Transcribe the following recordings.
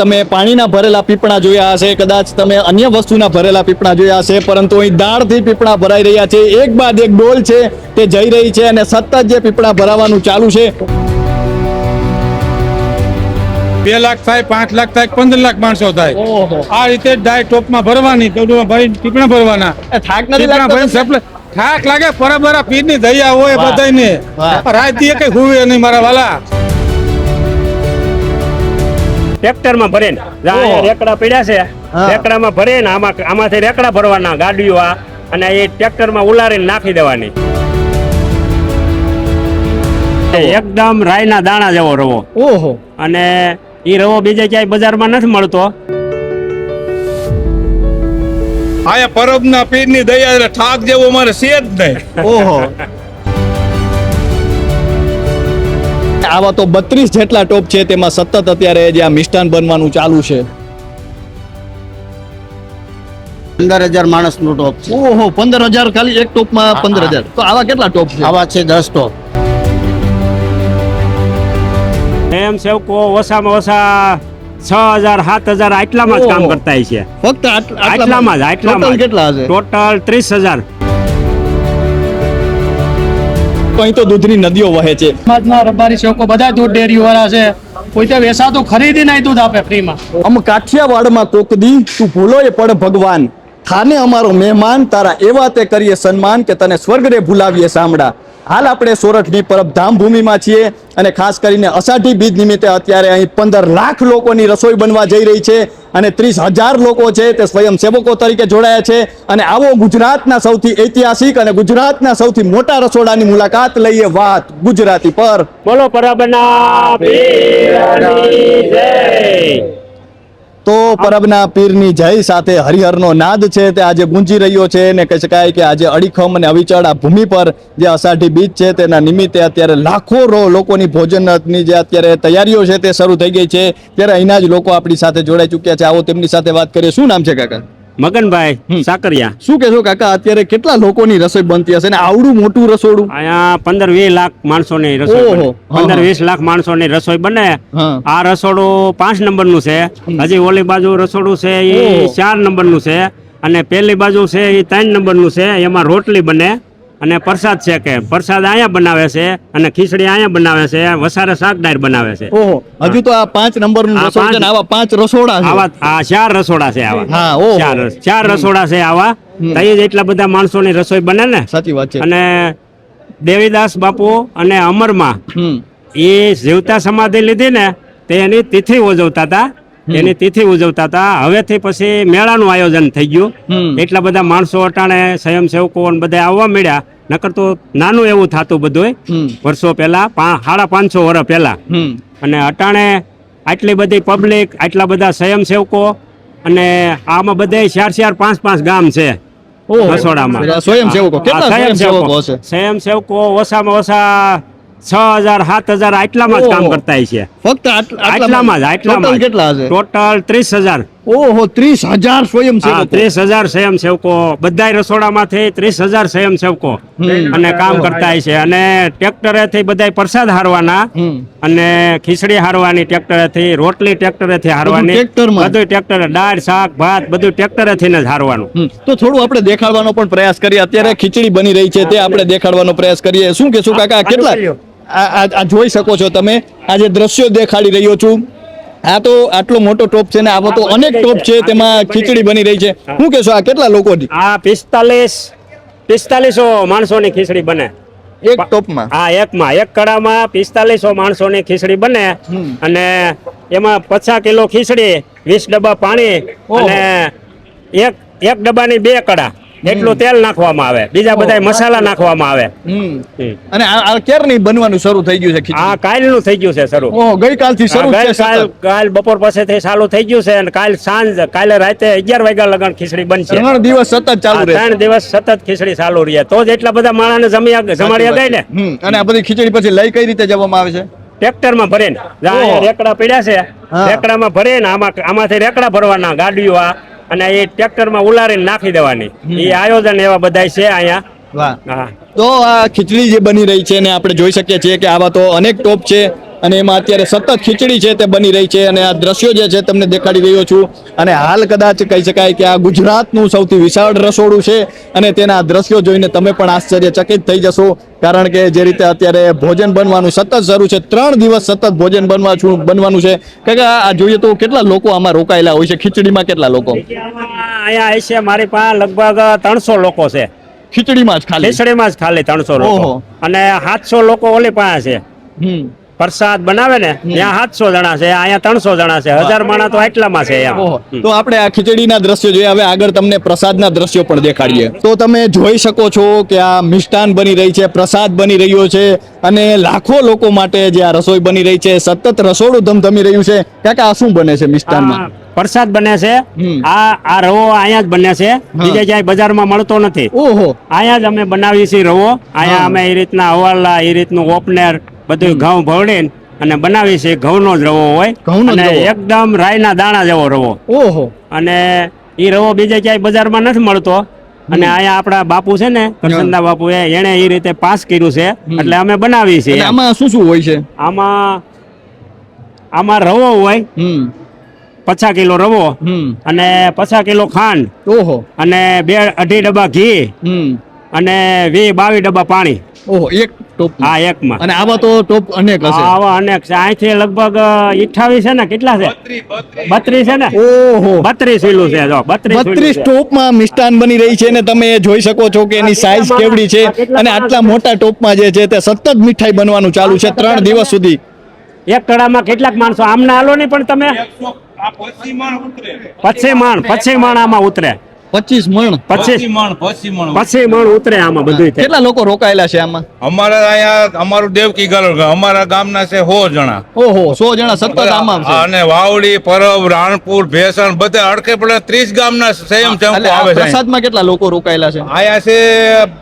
તમે પાણીના ભરેલા પીપણા જોયા હશે, કદાચ તમે અન્ય વસ્તુના ભરેલા પીપણા જોયા હશે, પરંતુ અહીં દાળથી પીપણા ભરાઈ રહ્યા છે. એક બાદ એક ડોલ છે તે જઈ રહી છે અને સતત જે પીપણા ભરાવાનું ચાલુ છે. 2 લાખ થાય, 5 લાખ થાય, 15 લાખ માણસો થાય. આ રીતે ડાય ટોપમાં ભરવાની, ભરી પીપણા ભરવાના. થાક નથી લાગતો? થાક લાગે, બરાબર પીરની દયા હોય બધાને. રાત દી કઈ હુવે નહીં મારા વાલા. ટ્રેક્ટર માં ભરે રેકડા પડ્યા છે, રેકડા માં ભરે ને આમાંથી રેકડા ભરવાના ગાડીઓ અને એ ટ્રેક્ટર માં ઉલારીને નાખી દેવાની. એકદમ રાયના દાણા જેવો રવો. ઓહો. અને એ રવો બીજે ક્યાંય બજારમાં નથી મળતો. આયા પરબના પીરની દયા એટલે ઠાક જેવો મારે છે જ નહીં. ઓહો. આવા તો 32 જેટલા ટોપ છે, તેમાં સતત અત્યારે જે આ મિષ્ટાન બનવાનું ચાલુ છે. 15,000 માણસનો ટોપ છે. ઓહો, 15,000 ખાલી એક ટોપમાં 15,000. તો આવા કેટલા ટોપ છે? આવા છે 10 ટોપ. એમ સેવકો ઓછામાં ઓછા 6,000 7,000 આટલામાં જ કામ કરતા છે. ફક્ત આટલામાં જ. ટોટલ કેટલા હશે? ટોટલ 30,000. અહીં તો દૂધની નદીઓ વહે છે. સમાજના રબારી સેવકો બધા દૂધ ડેરી વાળા છે. કોઈ તો વેસાતું ખરીદી નહીં દૂધ આપે ફ્રીમાં. અમ કાઠિયાવાડમાં કોકદી તું ભૂલો એ પડ ભગવાન, થાને અમારો મહેમાન, તારા એવા તે કરીએ સન્માન કે તને સ્વર્ગ રે ભૂલાવીએ સામડા. હાલ આપણે સોરઠની પરબધામ ભૂમિમાં છીએ અને ખાસ કરીને અષાઢી બીજ નિમિત્તે અત્યારે અહીં 15 લાખ લોકોની રસોઈ બનવા જઈ રહી છે અને 30,000 લોકો છે તે સ્વયંસેવકો તરીકે જોડાયા છે. અને આવો ગુજરાતના સૌથી ઐતિહાસિક અને ગુજરાતના સૌથી મોટા રસોડાની મુલાકાત લઈએ. વાત ગુજરાતી પર. બોલો પરબના પીરની જય. તો પરબના પીરની જય સાથે હરિહરનો નાદ છે તે આજે ગુંજી રહ્યો છે ને કહી શકાય કે આજે અડીખમ અને અવિચળ આ ભૂમિ પર જે અષાઢી બીજ છે તેના નિમિત્તે અત્યારે લાખો લોકોની ભોજનની જે અત્યારે તૈયારીઓ છે તે શરૂ થઈ ગઈ છે. ત્યારે અહીંના જ લોકો આપણી સાથે જોડાઈ ચૂક્યા છે. આવો તેમની સાથે વાત કરીએ. શું નામ છે કાકા? મગનભાઈ સાકરિયા. શું કહેશો કાકા, અત્યારે કેટલા લોકોની રસોઈ બનતી હશે ને આવડું મોટું રસોડું? અહીંયા 15-20 લાખ માણસોની રસોઈ બને. 15-20 લાખ માણસોની રસોઈ બને. આ રસોડું 5 નંબરનું છે. હજી ઓલી બાજુ રસોડું છે એ 4 નંબરનું છે અને પેલી બાજુ છે એ 3 નંબરનું છે. એમાં રોટલી બને અને પ્રસાદ છે કે પ્રસાદ અહીંયા બનાવે છે અને ખીચડી અહીંયા બનાવે છે. વસારે શાક દાળ બનાવે છે. ઓહો, હજુ તો આ 5 નંબરનું રસોડું છે ને આવા 5 રસોડા છે. આવા આ 4 રસોડા છે આવા. હા, ઓહો. 4 રસોડા છે આવા. તઈ જ એટલા બધા માણસોની રસોઈ બને ને. સાચી વાત છે. અને દેવીદાસ બાપુ અને અમરમાં એ જીવતા સમાધિ લીધી ને તે એની તિથિ ઉજવતા હતા. એની તિથિ ઉજવતા હતા. હવેથી પછી મેળાનું આયોજન થઈ ગયું. એટલા બધા માણસો અટાણે સ્વયંસેવકો બધા આવવા મળ્યા. નકર તો નાનું એવું થતું બધું વર્ષો પહેલા, 550 વર્ષ પહેલા. અને અટાણે આટલી બધી પબ્લિક, આટલા બધા સ્વયંસેવકો અને આમાં બધા 4-4, 5-5 ગામ છે રસોડામાં. સ્વયંસેવકો કેટલા સ્વયંસેવકો હશે? સ્વયંસેવકો ઓછામાં ઓછા 6,000 7,000 આટલામાં જ કામ કરતા છે. ફક્ત આટલામાં જ. ટોટલ કેટલા હશે? ટોટલ 30,000. ઓહો, 30,000 સ્વયંસેવકો. 30,000 સ્વયંસેવકો બધાય રસોડામાંથી 30,000 સ્વયંસેવકો અને કામ કરતા છે. અને ટ્રેક્ટરેથી બધાય પ્રસાદ હારવાના અને ખીચડી હારવાની ટ્રેક્ટરેથી, રોટલી ટ્રેક્ટરેથી હારવાની, બધું ટ્રેક્ટરે, દાળ શાક ભાત બધું ટ્રેક્ટરેથી જ હારવાનું. તો થોડું આપણે દેખાડવાનો પણ પ્રયાસ કરીએ. અત્યારે ખીચડી બની રહી છે તે આપણે દેખાડવાનો પ્રયાસ કરીએ. શું કહેશું કાકા, કેટલા આ જોઈ શકો છો તમે, આ જે દ્રશ્યો દેખાડી રહ્યો છું, આ તો આટલો મોટો ટોપ છે ને આવો તો અનેક ટોપ છે, તેમાં ખીચડી બની રહી છે. શું કહેશો, આ કેટલા લોકોની? આ 4500 માણસોની ખીચડી બને એક ટોપમાં. હા, એક કડામાં 4500 માણસોની ખીચડી બને અને એમાં 50 કિલો ખીચડી, 20 ડબ્બા પાણી અને એક ડબ્બાની 2 કડા એટલું તેલ નાખવામાં આવે. બીજા બધા મસાલા નાખવામાં આવે. અને આ ક્યારની બનવાનું શરૂ થઈ ગયું છે? આ કાલનું થઈ ગયું છે શરૂ. ઓહો, ગઈકાલથી શરૂ છે. કાલ બપોર પાસેથી ચાલુ થઈ ગયું છે અને કાલે રાતે 11 વાગ્યા લગન ખીચડી બનશે. 3 દિવસ સતત ચાલુ રહે. 3 દિવસ સતત ખીચડી ચાલુ રહે તો જ એટલા બધા માણસને જમાડ્યા ગઈ ને. અને આ બધી ખીચડી પછી લઈ કઈ રીતે જવામાં આવે છે? ટ્રેક્ટરમાં ભરીને. રેકડા પડ્યા છે, રેકડામાં ભરીને આમાંથી રેકડા ભરવાના ગાડીઓ અને એ ટ્રેક્ટરમાં ઉલારીને નાખી દેવાની. એ આયોજન એવા બધા છે અહીંયા. તો આ ખીચડી જે બની રહી છે ને આપણે જોઈ શકીએ છીએ કે આવા તો અનેક ટોપ છે અને એમાં અત્યારે સતત ખીચડી છે તે બની રહી છે અને આ દ્રશ્યો જે છે તમને દેખાડી રહ્યો છું અને હાલ કદાચ કહી શકાય કે આ ગુજરાતનું સૌથી વિશાળ રસોડું છે અને તેના દ્રશ્યો જોઈને તમે પણ આશ્ચર્યચકિત થઈ જશો કારણ કે જે રીતે અત્યારે ભોજન બનવાનું સતત શરૂ છે 3 દિવસ સતત ભોજન બનવાનું છે કે આ જોઈએ તો કેટલા લોકો આમાં રોકાયેલા હોય છે ખીચડીમાં કેટલા લોકો અહીંયા હશે મારી પાસે લગભગ 300 લોકો છે ખીચડીમાં જ ખાલી ખીચડીમાં જ ખાલી 300 લોકો ઓહો. અને 700 લોકો ઓલી પાસે છે હમ પ્રસાદ બનાવે ને ત્યાં 700 જણા છે અહીંયા 300 જણા છે 1000 માણસ તો આટલામાં છે એમ. ઓહો. તો આપણે આ ખીચડીના દ્રશ્યો જોઈએ હવે આગળ તમને પ્રસાદના દ્રશ્યો પણ દેખાડીએ તો તમે જોઈ શકો છો કે આ મિષ્ટાન બની રહી છે પ્રસાદ બની રહ્યો છે અને લાખો લોકો માટે જે આ રસોઈ બની રહી છે સતત રસોડું ધમધમી રહ્યું છે કાકા આ શું બને છે મિષ્ટાનમાં આ પ્રસાદ બને છે હમ. આ રવો અહીંયા જ બને છે બીજે ક્યાંય બજારમાં મળતો નથી ઓહો અહીંયા જ અમે બનાવીએ છીએ રવો અહીંયા અમે એ રીતના હવાલા એ રીતનું ઓપનેર બધું ઘઉં ભવડીને અને બનાવીએ છીએ ઘઉંનો જ રવો હોય ઘઉંનો જ અને રવો. એકદમ રાયના દાણા જેવો રવો ઓહો અને એ રવો બીજે ક્યાંય બજારમાં નથી મળતો અને અહીંયા આપણા બાપુ છે ને કરસનદા બાપુ એને એ રીતે પાસ કર્યું છે એટલે અમે બનાવીએ છીએ અને એમ. આમાં શું શું હોય છે આમાં રવો હોય હમ 50 કિલો રવો હમ અને 50 કિલો ખાંડ ઓહો અને 2-2.5 ડબ્બા ઘી હમ અને 20-22 ડબ્બા પાણી ઓહો એક ટોપ આ એકમાં અને આવા તો ટોપ અનેક હશે આવા અનેક છે અહીંથી લગભગ 28 છે ને કેટલા છે 32 છે ને ઓહો 32 કિલો છે જો 32 ટોપમાં મિષ્ટાન બની રહી છે અને તમે જોઈ શકો છો કે એની સાઈઝ કેવડી છે અને આટલા મોટા ટોપમાં જે છે તે સતત મીઠાઈ બનવાનું ચાલુ છે 3 દિવસ સુધી એક કડામાં કેટલાક માણસો આમના હાલો નહીં પણ તમે પછી માણ આમાં ઉતરે 25 મણ 25 મણ ઉતરે આમાં બધું કેટલા લોકો રોકાયેલા છે આમાં અમારા અહીંયા અમારું દેવકી ગામ અમારા ગામના છે 100 જણા ઓહો 100 જણા સતત આમાં છે અને વાવડી પરબ રાણપુર ભેસણ બધા અડકે પડે 30 ગામના સંયમ એટલે ચંપો આ આવે છે પ્રસાદમાં કેટલા લોકો રોકાયેલા છે આયા છે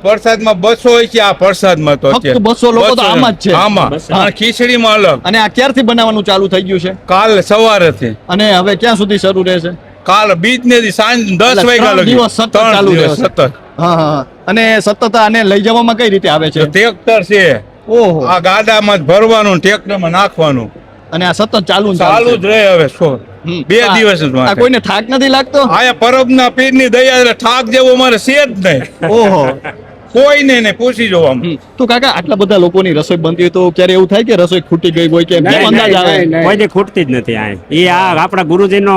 પ્રસાદમાં 200 હોય છે આ પ્રસાદમાં તો ફક્ત 200 લોકો તો આમાં જ છે. આમાં અને ખીચડીમાં અલગ અને આ ક્યારથી બનાવવાનું ચાલુ થઈ ગયું છે કાલ સવારેથી અને હવે ક્યાં સુધી શરૂ રહેશે કાલ બીજ ને સાંજ 10 એટલે વાગ્યા 3 લગી દિવસ સતત 3 ચાલુ દિવસ રહેશે. સતત હા હા અને સતત આને લઈ જવામાં કઈ રીતે આવે છે ટ્રેક્ટર છે ઓહો આ ગાડામાં જ ભરવાનું ટ્રેક્ટરમાં નાખવાનું અને આ સતત ચાલુ ને ચાલુ છે. જ રહે હવે હમ. 2 દિવસ જ આ માટે. કોઈને થાક નથી લાગતો આયા પરબના પીરની દયા એટલે ઠાક જેવો અમારે છે જ નહીં ઓહો કોઈ નહીં પૂછી જો આમ હમ. તો કાકા આટલા બધા લોકોની રસોઈ બનતી હોય તો ક્યારે એવું થાય કે રસોઈ ખૂટી ગઈ હોય કે કેમ અંદાજ આવે કોઈ દી ખૂટતી જ નથી આ આપણા ગુરુજીનો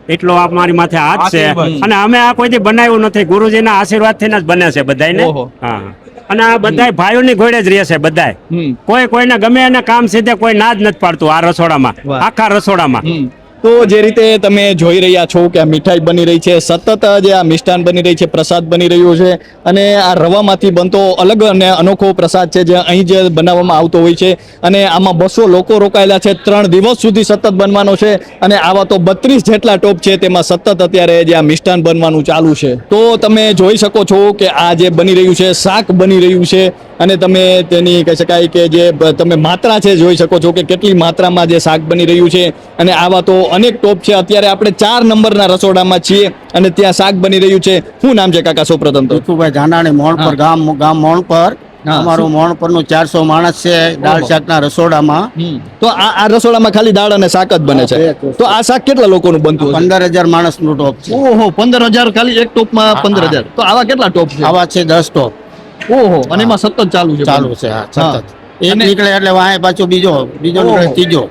એટલો અમારી માથે હાથ છે આશીર્વાદ. અને અમે આ કોઈ દી બનાવ્યું નથી ગુરુજીના આશીર્વાદથી જ બને છે બધાયને ઓહો. હા અને આ બધાય ભાઈઓની ઘોડે જ રહે છે બધાય હમ. કોઈને ગમે એને કામ સીધે કોઈ ના જ નથી પાડતું આ રસોડામાં વાહ. આખા રસોડામાં હમ. તો જે રીતે તમે જોઈ રહ્યા છો કે આ મીઠાઈ બની રહી છે સતત જે આ મિષ્ટાન બની રહી છે પ્રસાદ બની રહ્યો છે અને આ રવામાંથી બનતો અલગ અને અનોખો પ્રસાદ છે જે અહીં જે બનાવવામાં આવતો હોય છે અને આમાં 200 લોકો રોકાયેલા છે 3 દિવસ સુધી સતત બનવાનો છે અને આવા તો 32 જેટલા ટોપ છે તેમાં સતત અત્યારે જે આ મિષ્ટાન બનવાનું ચાલુ છે તો તમે જોઈ શકો છો કે આ જે બની રહ્યું છે શાક બની રહ્યું છે અને તમે તેની કહી શકાય કે જે તમે માત્રા છે જોઈ શકો છો કે કેટલી માત્રામાં જે શાક બની રહ્યું છે અને આવા તો અનેક ટોપ છે અત્યારે આપણે 4 નંબરના રસોડામાં છીએ અને ત્યાં શાક બની રહ્યું છે શું નામ છે કાકા સૌપ્રથમ તો ભીખુભાઈ ધાનાણી મોણપર ગામ મોણપર હા. અમારું મોણપરનું 400 માણસ છે દાળ ઓહો. શાકના રસોડામાં તો આ રસોડામાં ખાલી દાળ અને શાક જ બને છે તો આ શાક કેટલા લોકોનું બનતું હશે 15,000 માણસનું ટોપ છે ઓહો 15,000 ખાલી એક ટોપમાં 15,000 તો આવા કેટલા ટોપ છે આવા છે 10 ટોપ ઓહો અને એમાં સતત ચાલુ છે ચાલુ છે હા હા. સતત એક અને- નીકળે એટલે વાંહે પાછો બીજો નીકળે ઓહો. ત્રીજો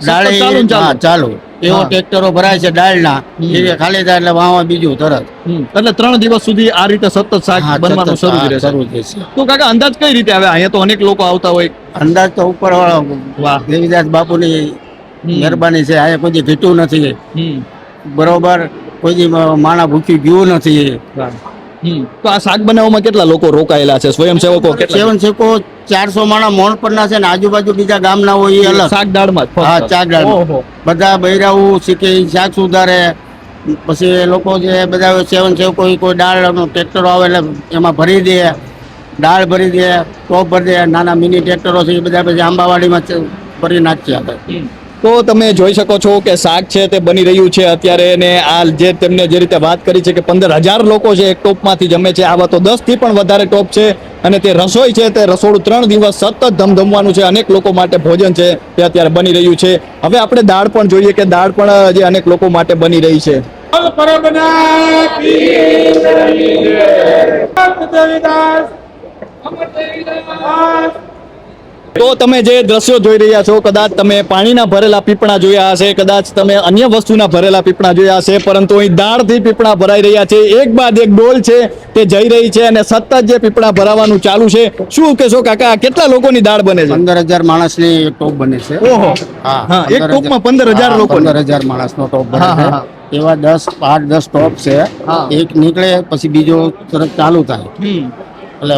દાળ સતત ચાલુ ને ચાલુ. હા ચાલુ એવો હા. ટ્રેક્ટરો ભરાય છે દાળના એ ખાલી થાય એટલે વાંહે બીજું તરત એટલે 3 દિવસ સુધી આ રીતે સતત શાક હા, બનવાનું સતત, શરૂ જ હા, રહેશે શરૂ જ રહેશે. તો કાકા અંદાજ કઈ રીતે આવે અહીંયા તો અનેક લોકો આવતા હોય અંદાજ તો ઉપર વાહ. દેવીદાસ બાપુની મહેરબાની છે અહીંયા કોઈ દી ઘીટું નથી બરોબર કોઈ દી માણા ભૂખ્યું ગયું નથી તો આ શાક બનાવવામાં કેટલા લોકો રોકાયેલા છે સ્વયંસેવકો કેટલા સેવન સેકો 400 માણા મોણ પરના છે ને આજુબાજુ બીજા ગામના હોય એ અલગ શાક દાળમાં જ ફક્ત? હા ચાર દાળ ઓહો. બધા બૈરાવું શીખે ઈ શાક સુધારે પછી એ લોકો જે બધા સેવન સેવકો ઈ કોઈ દાળ ટ્રેક્ટરો આવે એટલે એમાં ભરી દે દાળ ભરી દે ટોપ ભરી દે નાના મિની ટ્રેક્ટરો છે એ બધા પછી આંબાવાડીમાં ભરી નાખીએ આપણે તો તમે જોઈ શકો છો કે શાક છે તે બની રહ્યું છે અત્યારે, અને આ જે તેમને જે રીતે વાત કરી છે કે 15,000 લોકો છે એક ટોપમાંથી જમે છે, આવા તો 10 થી પણ વધારે ટોપ છે, અને તે રસોઈ છે તે રસોડું 3 દિવસ સતત ધમધમવાનું છે. અનેક લોકો માટે ભોજન છે તે અત્યારે બની રહ્યું છે. હવે આપણે દાળ પણ જોઈએ કે દાળ પણ જે અનેક લોકો માટે બની રહી છે. પરબના પીર દેવીદાસ અમર દેવીદાસ. તો તમે જે દ્રશ્યો જોઈ રહ્યા છો, કદાચ તમે પાણીના ભરેલા પીપણા જોયા હશે, કદાચ તમે અન્ય વસ્તુના ભરેલા પીપણા જોયા હશે, પરંતુ અહીં દાળથી પીપણા ભરાઈ રહ્યા છે. એક બાદ એક ડોલ છે તે જઈ રહી છે અને સતત જે પીપણા ભરાવાનું ચાલુ છે. શું કહેશો કાકા, કેટલા લોકોની દાળ બને છે? 15,000 માણસની એક ટોપ બને છે. ઓહો, હા, એક ટોપમાં 15,000 લોકો. 15,000 માણસનો ટોપ બને હા, છે. હા, એવા 8-10 ટોપ છે. હા. એક નીકળે પછી બીજો તરત ચાલુ થાય, એટલે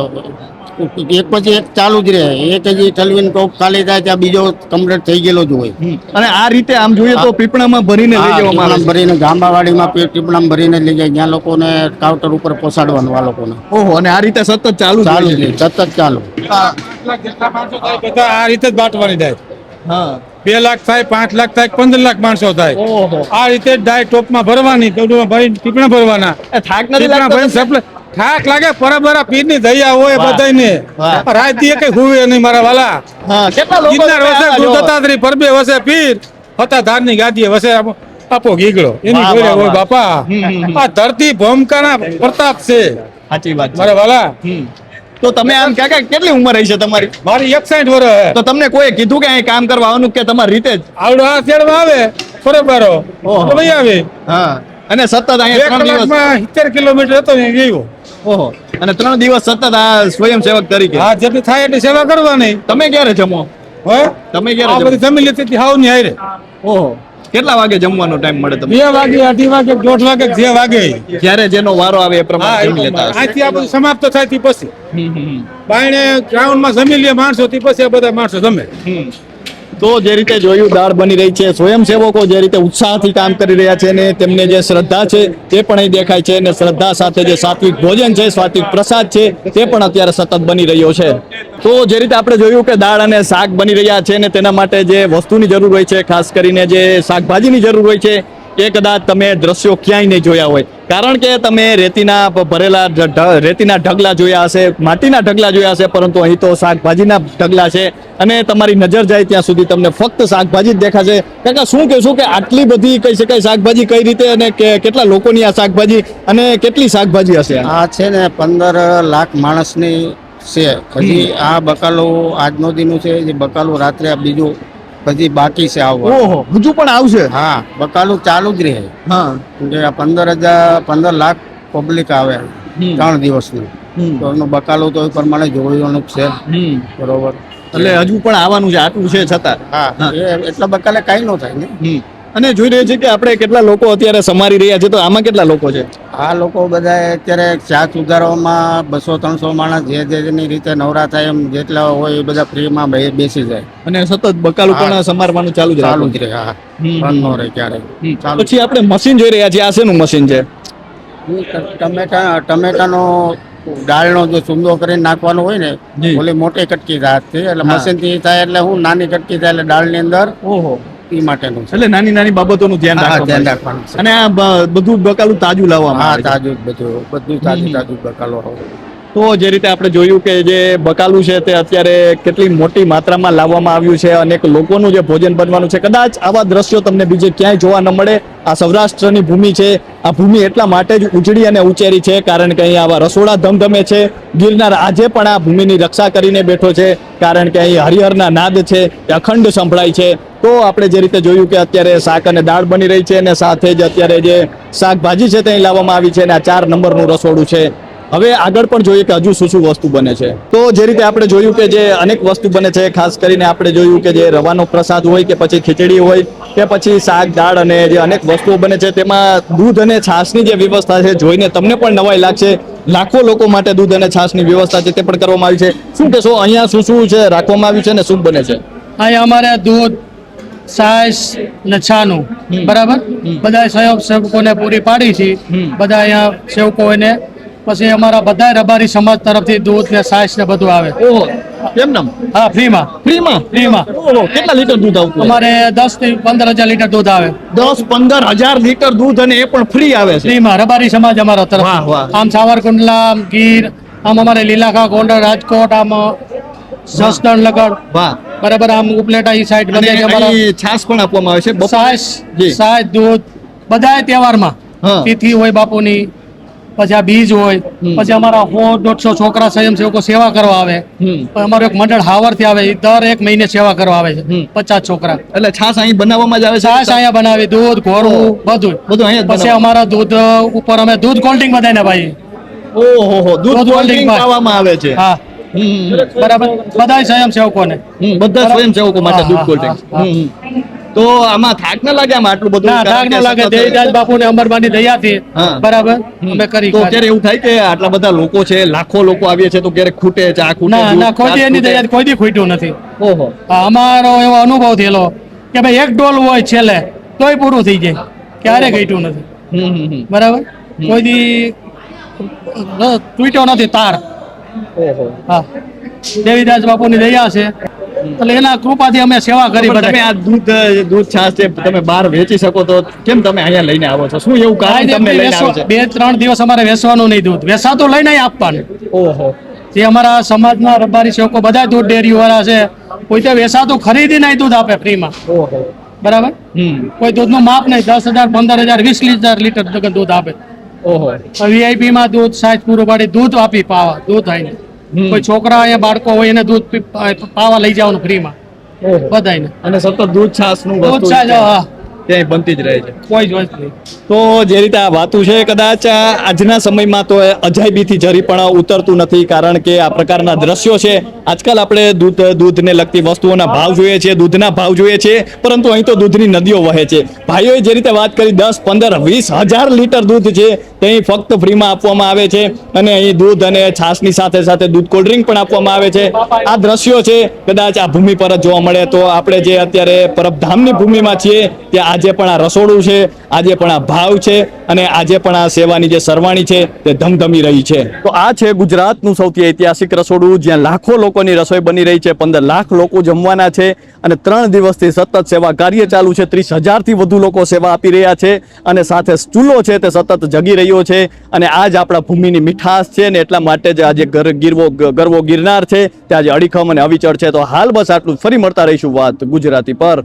એક પછી એક ચાલુ જ રહે. એક હજી ઠલવીને ટોપ ખાલી થાય ત્યાં બીજો કમ્પ્લીટ થઈ ગયેલો જ હોય. અને આ રીતે આમ જોઈએ તો પીપણામાં ભરીને લઈ જવામાં આવે છે. ભરીને ગામડાવાડીમાં ટીપણામાં ભરીને લઈ જાય, જ્યાં લોકોને કાઉન્ટર ઉપર પહોંચાડવાનું આ લોકોને. ઓહો, અને આ રીતે સતત ચાલુ જ ચાલુ હોય છે. છે, સતત ચાલુ. જેટલા માણસો થાય બધા આ રીતે જ બાંટવાની થાય. હા, 2 લાખ થાય, 5 લાખ થાય, 15 લાખ માણસો થાય. ઓહો, આ રીતે જ ડાય ટોપમાં ભરવાની, ટોપમાં ભરીને ટીપણા ભરવાના. એ થાક નથી ટીપણા લાગતો ભરીને તમને? સપ્લાય થાક લાગે, પરબરા પીરની દયા હોય વાહ. બધાયને. વાહ. રાત દી કઈ હુવે નહીં મારા વાલા. હા, કેટલા લોકો ગિરનાર વસે આ જો. ગુરદત્તાત્રી, પરબે વસે પીર, હતા ધારની ગાદીએ વસે આપો ગીગળો. એની વાહ, જોડે વાહ, હોય વાહ. બાપા. આ ધરતી ભૂમકાના પ્રતાપ છે સાચી વાત છે. મારા વાલા. તો તમે આમ કાકા કેટલી ઉંમર રહી છે તમારી? મારી 61 વર્ષ. તો તમને કોઈ કીધું કે અહીં કામ કરવા આવવાનું કે તમારી રીતે જ? આવડો આ તેડવા આવે બરોબરો ઓહો. તો ભાઈ આવે. હા, અને સતત 2 અહીંયા 3 દિવસ. કલાકમાં 70 કિલોમીટર હતો ને ગયો. ઓહો, અને 3 દિવસ સતત આ સ્વયંસેવક તરીકે. હા, જેટલી થાય એટલી સેવા કરવાની. તમે ક્યારે જમો? હે તમે આ ક્યારે બધી જમો? જમી લેતી હાવ ની હારે. ઓહો, કેટલા વાગે જમવાનો ટાઈમ મળે તમને? 2 વાગે, 2:30 વાગે, 1:30 વાગે, જે વાગે. જ્યારે જેનો વારો આવે એ હા, પ્રમાણે જમી લેતા હશો. અહીંથી આ બધું સમાપ્ત થાય તે પછી હમ. બાયણે ગ્રાઉન્ડમાં જમી લે માણસો તે પછી આ બધા માણસો જમે. તો જે રીતે જોયું દાળ બની રહી છે, સ્વયંસેવકો જે રીતે ઉત્સાહથી કામ કરી રહ્યા છે ને તેમને જે શ્રદ્ધા છે તે પણ અહીં દેખાય છે, અને શ્રદ્ધા સાથે જે સાત્વિક ભોજન છે, સાત્વિક પ્રસાદ છે તે પણ અત્યારે સતત બની રહ્યો છે. તો જે રીતે આપણે જોયું કે દાળ અને શાક બની રહ્યા છે ને તેના માટે જે વસ્તુની જરૂર હોય છે, ખાસ કરીને જે શાકભાજીની જરૂર હોય છે, એ કદાચ તમે દ્રશ્યો ક્યાંય નહીં જોયા હોય, કારણ કે તમે રેતીના ભરેલા રેતીના ઢગલા જોયા હશે, માટીના ઢગલા જોયા હશે, પરંતુ અહીં તો શાકભાજીના ઢગલા છે, અને તમારી નજર જાય ત્યાં સુધી તમને ફક્ત શાકભાજી જ દેખાશે. કાકા, શું કહેશું કે આટલી બધી કહી શકાય શાકભાજી કઈ રીતે, અને કેટલા લોકોની આ શાકભાજી, અને કેટલી શાકભાજી હશે? આ છે ને 15 લાખ માણસની છે. હજી આ બકાલો આજનો દિનું છે, જે બકાલો રાત્રે આ બીજું હજી બાકી છે આવવા. ઓહો, હજુ પણ આવશે? હા, બકાલું ચાલુ જ રહે. હા, કે આ 15 લાખ પબ્લિક આવે 3 દિવસનું, તો એનું બકાલું તો એ પ્રમાણે જોવાનું જ છે. બરોબર, એટલે હજુ પણ આવવાનું છે, આટલું છે છતાં. હા, એટલા બકાલે કાંઈ ન થાય ને. અને જોઈ રહ્યા છે કે આપણે કેટલા લોકો અત્યારે સમારી રહ્યા છે, તો આમાં કેટલા લોકો છે? આ લોકો બધા અત્યારે શાક સુધારવામાં 200-300 માણસ જે જેની રીતે નવરા થાય એમ જેટલા હોય એ બધા ફ્રીમાં બેસી જાય. અને સતત બકાલું પણ સમારવાનું ચાલુ જ ચાલુ રાખે. જ રહે. હા, બંધ ન રહે ક્યારે. ચાલુ. પછી આપણે મશીન જોઈ રહ્યા છીએ, આ શેનું મશીન છે? ટમેટાનો દાળનો જે સુંદો કરીને નાખવાનો હોય ને, જી. ઓલી મોટી કટકી રાતથી એટલે હા. મશીન થી થાય એટલે હું નાની કટકી થાય એટલે દાળની અંદર ઓહો, એ માટેનું છે. એટલે નાની નાની બાબતોનું ધ્યાન હા, ધ્યાન રાખવાનું રાખવાનું છે. અને આ બધું બકાલું તાજું લાવવામાં હા, આવે છે. તાજું બધું તાજું બકાલો હોય. તો જે રીતે આપણે જોયું કે જે બકાલું છે તે અત્યારે કેટલી મોટી માત્રામાં લાવવામાં આવ્યું છે, અનેક લોકોનું જે ભોજન બનવાનું છે. કદાચ આવા દ્રશ્યો તમને બીજે ક્યાંય જોવા ન મળે. આ સૌરાષ્ટ્રની ભૂમિ છે, આ ભૂમિ એટલા માટે જ ઉજળી અને ઉચેરી છે કારણ કે અહીં આવા રસોડા ધમધમે છે. ગિરનાર આજે પણ આ ભૂમિની રક્ષા કરીને બેઠો છે, કારણ કે અહીં હરિહરના નાદ છે એ અખંડ સંભળાય છે. તો આપણે જે રીતે જોયું કે અત્યારે શાક અને દાળ બની રહી છે, અને સાથે જ અત્યારે જે શાકભાજી છે તે અહીં લાવવામાં આવી છે, અને આ 4 નંબરનું રસોડું છે. હવે આગળ પણ જોઈએ કે હજુ શું શું વસ્તુ બને છે. તો જે રીતે આપણે જોયું કે જે અનેક વસ્તુ બને છે, ખાસ કરીને આપણે જોયું કે જે રવાનો પ્રસાદ હોય કે પછી ખીચડી હોય કે પછી શાક દાળ અને જે અનેક વસ્તુઓ બને છે, તેમાં દૂધ અને છાશની જે વ્યવસ્થા છે જોઈને તમને પણ નવાઈ લાગશે. લાખો લોકો માટે દૂધ અને છાશની વ્યવસ્થા છે તે પણ કરવામાં આવી છે. શું કહેશો, અહીંયા શું શું છે રાખવામાં આવ્યું છે અને શું બને છે? અહીંયા અમારે દૂધ, છાશ ને છાનું બરાબર બધા સહયોગ સેવકોને પૂરી પાડી છે. બધા અહીંયા સેવકોને પછી અમારા બધા રબારી સમાજ તરફથી દૂધ ને છાશ ને બધું આવે. ઓહો, કેમ નામ હા ફ્રીમાં ફ્રીમાં ફ્રીમાં ઓહો, કેટલા લીટર દૂધ આવતું હોય? અમારે 10 થી 15,000 લીટર દૂધ આવે 10-15 હજાર લીટર દૂધ અને એ પણ ફ્રી આવે છે. ફ્રીમાં રબારી સમાજ અમારો તરફ વાહ, વાહ. આમ સાવરકુંડલા આમ ગીર આમ અમારે લીલાખા ગોંડલ રાજકોટ આમ જસદણ લગડ વાહ. બરાબર આમ ઉપલેટા ઈ સાઈડ અને બધે અમારા અહીં છાશ પણ આપવામાં આવે છે બપોરે? સાસ જી. સાસ દૂધ બધાય તહેવારમાં હા. તિથિ હોય બાપુની પછી આ બીજ હોય પછી અમારા 100-150 છોકરા સ્વયંસેવકો સેવા કરવા આવે હમ. અમારું એક મંડળ હાવરથી આવે એ દર એક મહિને સેવા કરવા આવે છે 50 છોકરા એટલે છાશ અહીં બનાવવામાં જ આવે છે? છાશ અહીંયા બનાવી દૂધ ઘોરવું બધું બધું અહીંયા જ પછી બનાવવામાં? અમારા દૂધ ઉપર અમે દૂધ કોલ્ડિંગ બધાને ભાઈ ઓહો, દૂધ દૂધ કોલ્ડ ડ્રિંક કોલ્ડ પાવામાં આવે છે. હા હમ. બરાબર બધાય સ્વયંસેવકોને બધા સ્વયંસેવકો માટે હા, દૂધ હા, કોલ્ડ ડ્રિંક. હા, તો આમાં થાક ના લાગે આમાં આટલું બધું? ના કારણ થાક કે ન લાગે સતત- દેવીદાસ બાપુને અંબરમાની દયાથી હા. બરાબર અમે કરી તો ખાધું. ક્યારે એવું થાય કે આટલા બધા લોકો છે, લાખો લોકો આવીએ છે, તો ક્યારેક ખૂટે, ચા ખૂટે, ના દૂધ, ના કોઈ દી છાશ એની ખૂટે? દયા કોઈ દી ખૂટ્યું નથી ઓહો. હા, અમારો એવો અનુભવ થયેલો કે ભાઈ એક ડોલ હોય છેલ્લે તોય પૂરું થઈ જાય ક્યારે ઘટ્યું નથી હમ. બરાબર કોઈ દી તૂટ્યો નથી તાર ઓહો. હા દેવીદાસ બાપુની દયા છે એટલે એના કૃપાથી અમે સેવા કરી પણ તમે બધા આ દૂધ છાશ છે તમે બહાર વેચી શકો તો કેમ તમે અહીંયા લઈને આવો છો? શું એવું કારણ તમને લઈને આવે છે? 2-3 દિવસ અમારે વેચવાનું નહીં દૂધ વેચાતું લઈને આપવાનું ઓહો. જે અમારા સમાજના રબારી સેવકો બધા દૂધ ડેરી વાળા છે કોઈ તો વેચાતું ખરીદીને અહીં દૂધ આપે ફ્રીમાં ઓહો. બરાબર હમ. કોઈ દૂધનું માપ નહીં 10,000 15,000 20 લીટર દૂધ આપે ઓહો. વીઆઈપી માં દૂધ સાઈઝ પૂરું પાડી દૂધ આપી પાવા દૂધ આવીને કોઈ છોકરા અહીંયા બાળકો હોય એને દૂધ પાવા લઈ જવાનું ફ્રીમાં ઓહો. બધાને અને સતત દૂધ છાશ નું દૂધ સાઈઝ હા ક્યાંય બનતી જ રહે છે. કોઈ જ વસ્તુ નહીં તો જે રીતે આ વાતું છે કદાચ આજના સમયમાં તો અજાયબીથી જરી પણ ઉતરતું નથી, કારણ કે આ પ્રકારના દ્રશ્યો છે. આજકાલ આપણે દૂધને લગતી વસ્તુઓના ભાવ જોઈએ છીએ, દૂધના ભાવ જોઈએ છીએ, પરંતુ અહીં તો દૂધની નદીઓ વહે છે. ભાઈઓએ જે રીતે વાત કરી 10-15-20 હજાર લીટર દૂધ છે તે અહીં ફક્ત ફ્રીમાં આપવામાં આવે છે અને અહીં દૂધ અને છાશની સાથે સાથે દૂધ કોલ્ડ ડ્રિંક પણ આપવામાં આવે છે. આ દ્રશ્યો છે કદાચ આ ભૂમિ પર જ જોવા મળે. તો આપણે જે અત્યારે પરબધામની ભૂમિમાં છીએ ત્યાં આજે પણ આ રસોડું છે, આજે પણ આ ભાવ છે અને આજે પણ આ સેવાની જે સરવાણી છે તે ધમધમી રહી છે. તો આ છે ગુજરાતનું સૌથી ઐતિહાસિક રસોડું જ્યાં લાખો લોકોની રસોઈ બની રહી છે. 15 લાખ લોકો જમવાના છે અને 3 દિવસથી સતત સેવા કાર્ય ચાલુ છે. 30,000 થી વધુ લોકો સેવા આપી રહ્યા છે અને સાથે ચૂલો છે તે સતત જગી રહ્યો છે અને આ જ આપણા ભૂમિની મીઠાશ છે ને એટલા માટે જ આજે ગરવો ગિરનાર છે ત્યાં આજે અડીખમ અને અવિચળ છે. તો હાલ બસ આટલું, ફરી મળતા રહીશું વાત ગુજરાતી પર.